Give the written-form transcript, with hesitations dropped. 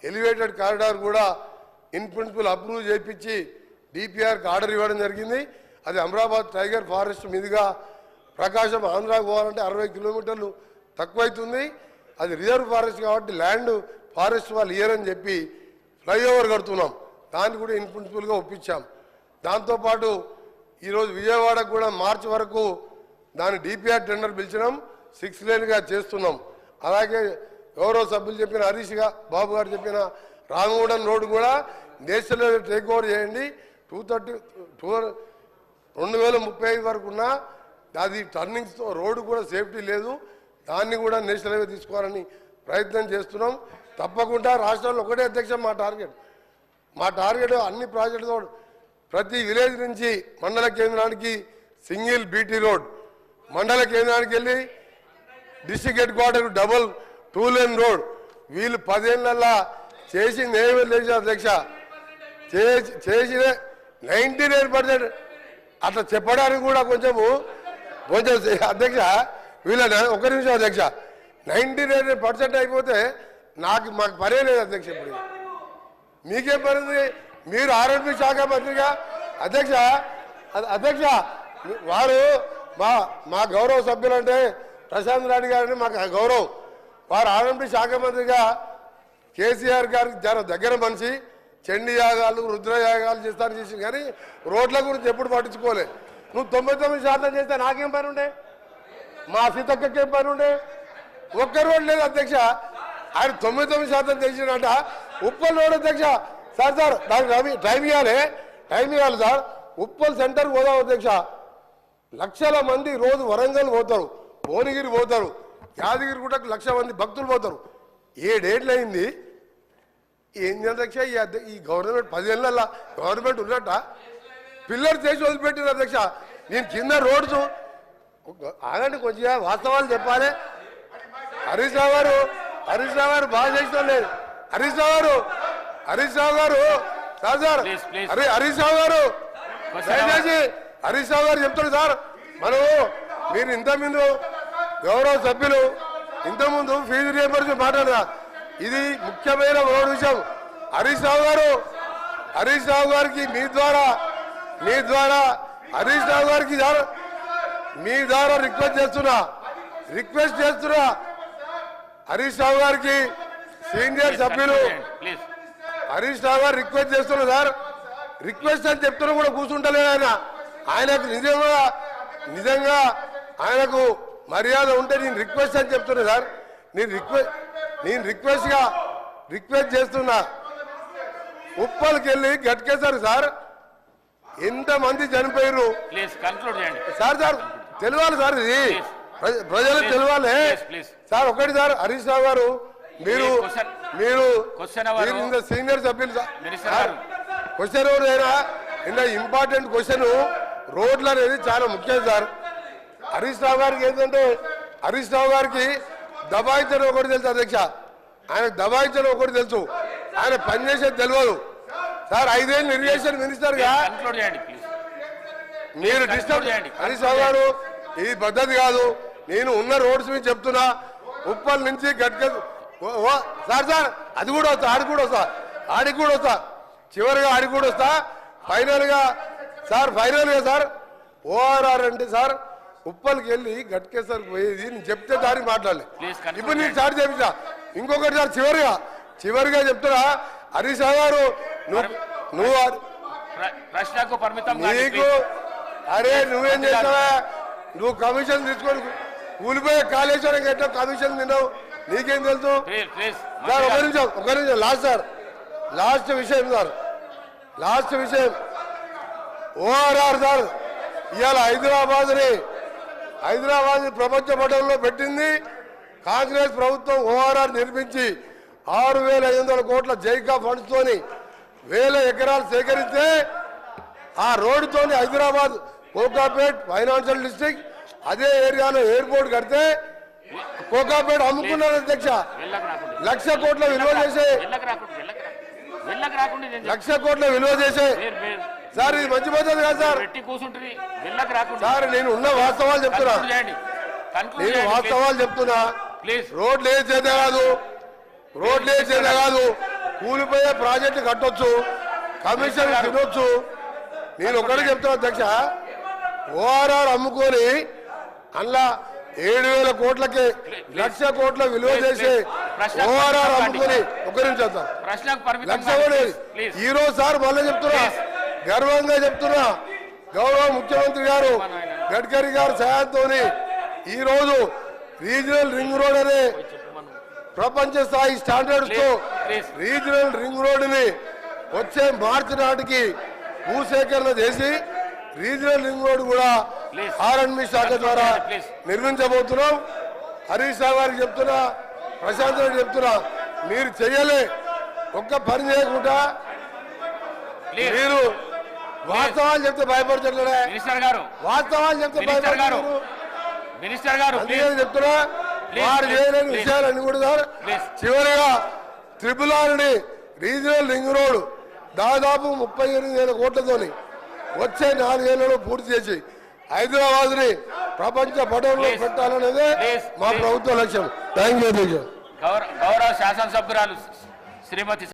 Elevated corridor కూడా in principle approve చేయించి డిపిఆర్కి order ఇవ్వడం జరిగింది. అది అమరాబాద్ టైగర్ ఫారెస్ట్ మీదుగా ప్రకాశం ఆంధ్రాకు పోవాలంటే 60 కిలోమీటర్లు తక్కువైతుంది. అది రిజర్వ్ ఫారెస్ట్ కాబట్టి ల్యాండ్ ఫారెస్ట్ వాళ్ళు ఇయ్యరని చెప్పి ఫ్లైఓవర్ కడుతున్నాం. దాన్ని కూడా ఇన్ ప్రిన్సిపల్గా ఒప్పించాం. దాంతోపాటు ఈరోజు విజయవాడకు కూడా మార్చి వరకు దాని డిపిఆర్ టెండర్ పిలిచినాం, 6 లేన్గా చేస్తున్నాం. అలాగే గౌరవ సభ్యులు చెప్పిన హరీష్ బాబు గారు చెప్పిన రామగూడెం రోడ్డు కూడా నేషనల్ టేక్ ఓవర్ చేయండి. 2035 వరకు ఉన్న అది టర్నింగ్స్తో రోడ్డు కూడా సేఫ్టీ లేదు, దాన్ని కూడా నేషనల్ హైవే తీసుకోవాలని ప్రయత్నం చేస్తున్నాం. తప్పకుండా రాష్ట్రంలో ఒకటే అధ్యక్ష మా టార్గెట్ అన్ని ప్రాజెక్టుతో ప్రతి విలేజ్ నుంచి మండల కేంద్రానికి సింగిల్ బీటీ రోడ్, మండల కేంద్రానికి వెళ్ళి district head quarter double 2 lane road. వీళ్ళు 10 ఏళ్ళ చేసింది ఏమీ లేదు అధ్యక్ష, చేసిన 99% అట్లా చెప్పడానికి కూడా కొంచెం అధ్యక్ష వీళ్ళ ఒక నిమిషం అధ్యక్ష 99% అయిపోతే మాకు పనే లేదు అధ్యక్ష. ఇప్పుడు మీకేం పనింది? మీరు ఆర్ఎండ్బి శాఖ మంత్రిగా అధ్యక్ష వారు మా గౌరవ సభ్యులు అంటే ప్రశాంత్ రెడ్డి గారిని మాకు గౌరవం. వారు ఆర్ఎండ్బి శాఖ మంత్రిగా కేసీఆర్ గారికి దగ్గర మనిషి, చండీ యాగాలు రుద్రయాగాలు చేసి కానీ రోడ్ల గురించి ఎప్పుడు పట్టించుకోలే. నువ్వు 99% చేస్తే నాకేం పని ఉండే? మా సీతక్కకేం పని ఉండే? ఒక్క రోడ్ లేదు అధ్యక్ష. ఆయన 99% చేసినట్ట ఉప్పల్ రోడ్ అధ్యక్ష. సార్ దానికి టైం ఇవ్వాలి సార్. ఉప్పల్ సెంటర్ పోదాం అధ్యక్ష. లక్షల మంది రోజు వరంగల్ పోతారు, భువనగిరి పోతారు, యాదగిరి గుట్టకు 1,00,000 మంది భక్తులు పోతారు. 7 ఏళ్ళు అయింది. ఏంది అధ్యక్ష ఈ గవర్నమెంట్ 10 ఏళ్ళ గవర్నమెంట్ ఉన్నట్ట పిల్లలు చేసి వదిలిపెట్టిన అధ్యక్ష. నేను కింద రోడ్స్ ఆగండి, కొంచెం వాస్తవాలు చెప్పాలి. హరీష్ రావు గారు బాగా చేసిన లేదు. హరీష్ రావు గారు సార్ హరీష్ రావు గారు దయచేసి హరీష్ రావు గారు చెప్తారు సార్. మీరు ఇంతకుముందు గౌరవ సభ్యులు ఇంతకుముందు ఫీజు రియంబర్స్మెంట్ మాట్లాడదా, ఇది ముఖ్యమైన విషయం. హరీష్ రావు గారికి మీ ద్వారా హరీష్ రావు గారికి మీ ద్వారా రిక్వెస్ట్ చేస్తున్నా హరీష్ రావు గారికి సీనియర్ సభ్యులు హరీష్ రావు గారు రిక్వెస్ట్ చేస్తున్నారు సార్. రిక్వెస్ట్ అని చెప్తున్నా కూడా కూర్చుంటలేదు ఆయనకు నిజంగా ఆయనకు మర్యాద ఉంటే నేను రిక్వెస్ట్ అని చెప్తున్నా సార్. నేను రిక్వెస్ట్ చేస్తున్నా. ఉప్పల్కి వెళ్ళి గట్కేశారు సార్, ఎంతమంది చనిపోయారు సార్ తెలియాలి సార్, ఇది ప్రజలకు తెలియాలి సార్. ఒకటి సార్ హరీష్ రావు గారు మీరు సీనియర్ సభ్యులు సార్. క్వశ్చన్ ఎవరైనా ఇలా ఇంపార్టెంట్ క్వశ్చన్ రోడ్లు అనేది చాలా ముఖ్యం సార్. హరీష్ రావు గారికి ఏంటంటే హరీష్ రావు గారికి దబాయించడం ఒకటి తెలుసు అధ్యక్ష. ఆయన దబాయించడం ఒకటి తెలుసు, ఆయన పనిచేసేది తెలియదు సార్. 5 ఏళ్ళు ఇరిగేషన్ మినిస్టర్గా మీరు డిస్టర్బ్ హరీష్ రావు గారు, ఇది పద్ధతి కాదు. నేను ఉన్న రోడ్స్ మీద చెప్తున్నా. ఉప్పల్ నుంచి సార్ అది కూడా వస్తా, ఆడికి కూడా వస్తా చివరిగా ఆడికి కూడా వస్తా. ఫైనల్గా సార్ ఓఆర్ఆర్ అంటే సార్ ఉప్పల్కి వెళ్ళి గట్కేసరికి పోయేది నేను చెప్తే దానికి మాట్లాడలే. ఇప్పుడు నేను స్టార్ట్ చేయించా. ఇంకొకటి సార్ చివరిగా చెప్తున్నా. హరీష్ రావు గారు నువ్వు నీకు నువ్వేం చేస్తావా? నువ్వు కమిషన్ తీసుకొని కూలిపోయే కాళేశ్వరం ఎట్లా కమిషన్ తిన్నావు నీకేం తెలుసు సార్? ఒక నిమిషం లాస్ట్ విషయం సార్. ఓఆర్ఆర్ సార్ ఇవాళ హైదరాబాద్ ప్రపంచ పటంలో పెట్టింది కాంగ్రెస్ ప్రభుత్వం. ఓఆర్ఆర్ నిర్మించి 6,500 కోట్ల జైకా ఫండ్స్ తోని 1000 ఎకరాలు సేకరిస్తే ఆ రోడ్డుతో హైదరాబాద్ కోకాపేట్ ఫైనాన్షియల్ డిస్ట్రిక్ట్ అదే ఏరియాలో ఎయిర్పోర్ట్ కడితే కోకాపేట అమ్ముకున్నారు అధ్యక్ష. 1,00,000 కోట్ల విలువ చేసే 1,00,000 కోట్ల విలువ చేసే సార్ ఇది మంచి పద్ధతి కాదు సార్. నేను ఉన్న వాస్తవాలు చెప్తున్నా. రోడ్లు వేసేదే కాదు కూలిపోయే ప్రాజెక్టు కట్టొచ్చు, కమిషన్ తినొచ్చు. నేను ఒకటే చెప్తున్నా అధ్యక్ష, ఓఆర్ఆర్ అమ్ముకొని అందులో 7,000 కోట్లకి 1,00,000 కోట్ల విలువ చేసి ఓఆర్ఆర్ అమ్ముకొని ఈ రోజు సార్ మళ్ళీ చెప్తున్నా, గర్వంగా చెప్తున్నా, గౌరవ ముఖ్యమంత్రి గారు గడ్కరీ గారు సహాయంతో ఈ రోజు రీజనల్ రింగ్ రోడ్ అనే ప్రపంచ స్థాయి స్టాండర్డ్స్ తో రీజనల్ రింగ్ రోడ్ ని వచ్చే మార్చి నాటికి భూసేకరణ చేసి రీజనల్ రింగ్ రోడ్ కూడా ఆర్ఎండ్బి శాఖ ద్వారా నిర్మించబోతున్నాం. హరీష్ రావు గారికి చెప్తున్నా, ప్రశాంత్ రెడ్డి చెప్తున్నా, మీరు చెయ్యలే ఒక్క పని చేయకుండా మీరు వాస్తవాలు చెప్తే భయపడుతున్నాడే, వాస్తవాలు చెప్తే భయపడుతున్నారు. అందుకని చెప్తున్నా, వారు చేయలేని విషయాలన్నీ కూడా చివరిగా ట్రిపుల్ ఆర్ని రీజనల్ రింగ్ రోడ్ దాదాపు 38,000 కోట్లతోని వచ్చే 4 ఏళ్లలో పూర్తి చేసి హైదరాబాద్ ని ప్రపంచ పటంలో పెట్టాలనేదే మా ప్రభుత్వ లక్ష్యం. Thank you. గౌరవ శాసనసభ్యురాలు శ్రీమతి